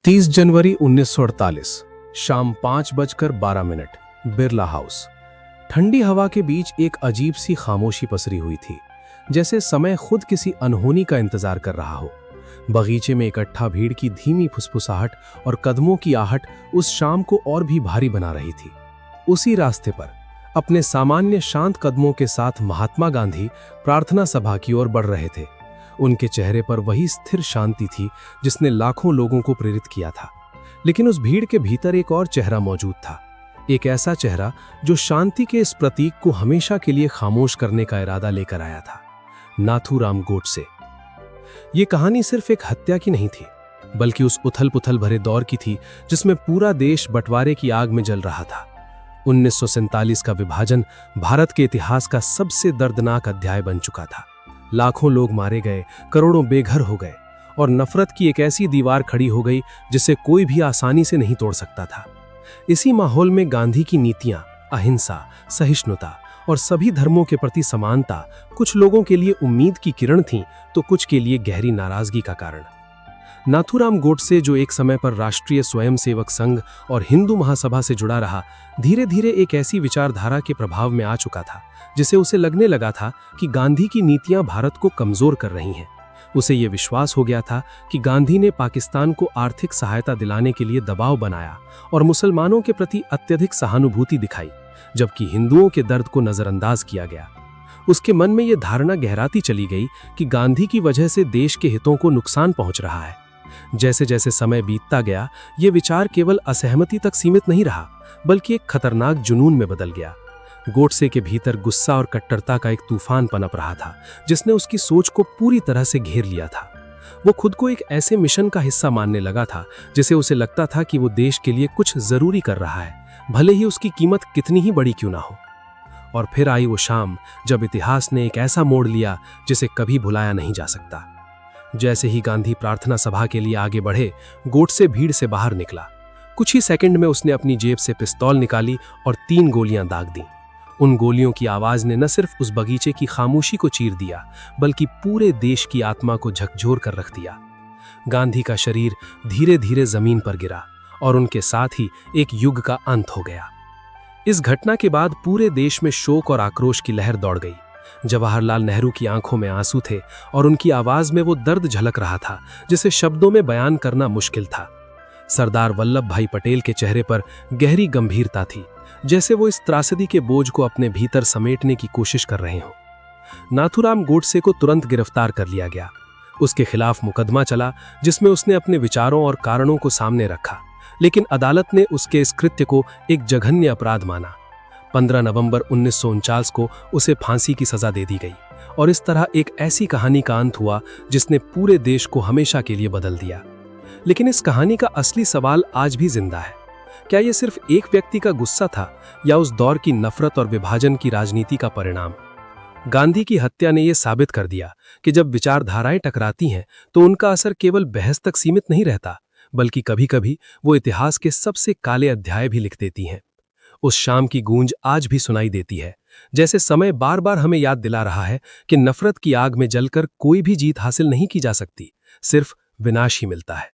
30 जनवरी 1948 शाम 5:12 बिरला हाउस। ठंडी हवा के बीच एक अजीब सी खामोशी पसरी हुई थी, जैसे समय खुद किसी अनहोनी का इंतजार कर रहा हो। बगीचे में इकट्ठा भीड़ की धीमी फुसफुसाहट और कदमों की आहट उस शाम को और भी भारी बना रही थी। उसी रास्ते पर अपने सामान्य शांत कदमों के साथ महात्मा गांधी प्रार्थना सभा की ओर बढ़ रहे थे। उनके चेहरे पर वही स्थिर शांति थी जिसने लाखों लोगों को प्रेरित किया था। लेकिन उस भीड़ के भीतर एक और चेहरा मौजूद था, एक ऐसा चेहरा जो शांति के इस प्रतीक को हमेशा के लिए खामोश करने का इरादा लेकर आया था। नाथूराम गोडसे। ये कहानी सिर्फ एक हत्या की नहीं थी, बल्कि उस उथल पुथल भरे दौर की थी जिसमें पूरा देश बंटवारे की आग में जल रहा था। 1947 का विभाजन भारत के इतिहास का सबसे दर्दनाक अध्याय बन चुका था। लाखों लोग मारे गए, करोड़ों बेघर हो गए और नफरत की एक ऐसी दीवार खड़ी हो गई जिसे कोई भी आसानी से नहीं तोड़ सकता था। इसी माहौल में गांधी की नीतियां, अहिंसा, सहिष्णुता और सभी धर्मों के प्रति समानता कुछ लोगों के लिए उम्मीद की किरण थी, तो कुछ के लिए गहरी नाराजगी का कारण। नाथूराम गोडसे, जो एक समय पर राष्ट्रीय स्वयंसेवक संघ और हिंदू महासभा से जुड़ा रहा, धीरे धीरे एक ऐसी विचारधारा के प्रभाव में आ चुका था जिसे उसे लगने लगा था कि गांधी की नीतियां भारत को कमजोर कर रही हैं। उसे यह विश्वास हो गया था कि गांधी ने पाकिस्तान को आर्थिक सहायता दिलाने के लिए दबाव बनाया और मुसलमानों के प्रति अत्यधिक सहानुभूति दिखाई, जबकि हिंदुओं के दर्द को नजरअंदाज किया गया। उसके मन में यह धारणा गहराती चली गई कि गांधी की वजह से देश के हितों को नुकसान पहुंच रहा है। जैसे जैसे समय बीतता गया, यह विचार केवल असहमति तक सीमित नहीं रहा, बल्कि एक खतरनाक जुनून में बदल गया। गोडसे के भीतर गुस्सा और कट्टरता का एक तूफान पनप रहा था, जिसने उसकी सोच को पूरी तरह से घेर लिया था। वो खुद को एक ऐसे मिशन का हिस्सा मानने लगा था जिसे उसे लगता था कि वो देश के लिए कुछ जरूरी कर रहा है, भले ही उसकी कीमत कितनी ही बड़ी क्यों ना हो। और फिर आई वो शाम जब इतिहास ने एक ऐसा मोड़ लिया जिसे कभी भुलाया नहीं जा सकता। जैसे ही गांधी प्रार्थना सभा के लिए आगे बढ़े, गोडसे भीड़ से बाहर निकला। कुछ ही सेकंड में उसने अपनी जेब से पिस्तौल निकाली और 3 गोलियां दाग दी। उन गोलियों की आवाज ने न सिर्फ उस बगीचे की खामोशी को चीर दिया, बल्कि पूरे देश की आत्मा को झकझोर कर रख दिया। गांधी का शरीर धीरे धीरे जमीन पर गिरा और उनके साथ ही एक युग का अंत हो गया। इस घटना के बाद पूरे देश में शोक और आक्रोश की लहर दौड़ गई। जवाहरलाल नेहरू की आंखों में आंसू थे और उनकी आवाज में वो दर्द झलक रहा था जिसे शब्दों में बयान करना मुश्किल था। सरदार वल्लभ भाई पटेल के चेहरे पर गहरी गंभीरता थी, जैसे वो इस त्रासदी के बोझ को अपने भीतर समेटने की कोशिश कर रहे हों। नाथूराम गोडसे को तुरंत गिरफ्तार कर लिया गया। उसके खिलाफ मुकदमा चला जिसमें उसने अपने विचारों और कारणों को सामने रखा, लेकिन अदालत ने उसके इस कृत्य को एक जघन्य अपराध माना। 15 नवंबर 1949 को उसे फांसी की सजा दे दी गई और इस तरह एक ऐसी कहानी का अंत हुआ जिसने पूरे देश को हमेशा के लिए बदल दिया। लेकिन इस कहानी का असली सवाल आज भी जिंदा है। क्या यह सिर्फ एक व्यक्ति का गुस्सा था या उस दौर की नफरत और विभाजन की राजनीति का परिणाम? गांधी की हत्या ने यह साबित कर दिया कि जब विचारधाराएं टकराती हैं तो उनका असर केवल बहस तक सीमित नहीं रहता, बल्कि कभी-कभी वो इतिहास के सबसे काले अध्याय भी लिख देती हैं। उस शाम की गूंज आज भी सुनाई देती है, जैसे समय बार बार हमें याद दिला रहा है कि नफरत की आग में जलकर कोई भी जीत हासिल नहीं की जा सकती, सिर्फ विनाश ही मिलता है।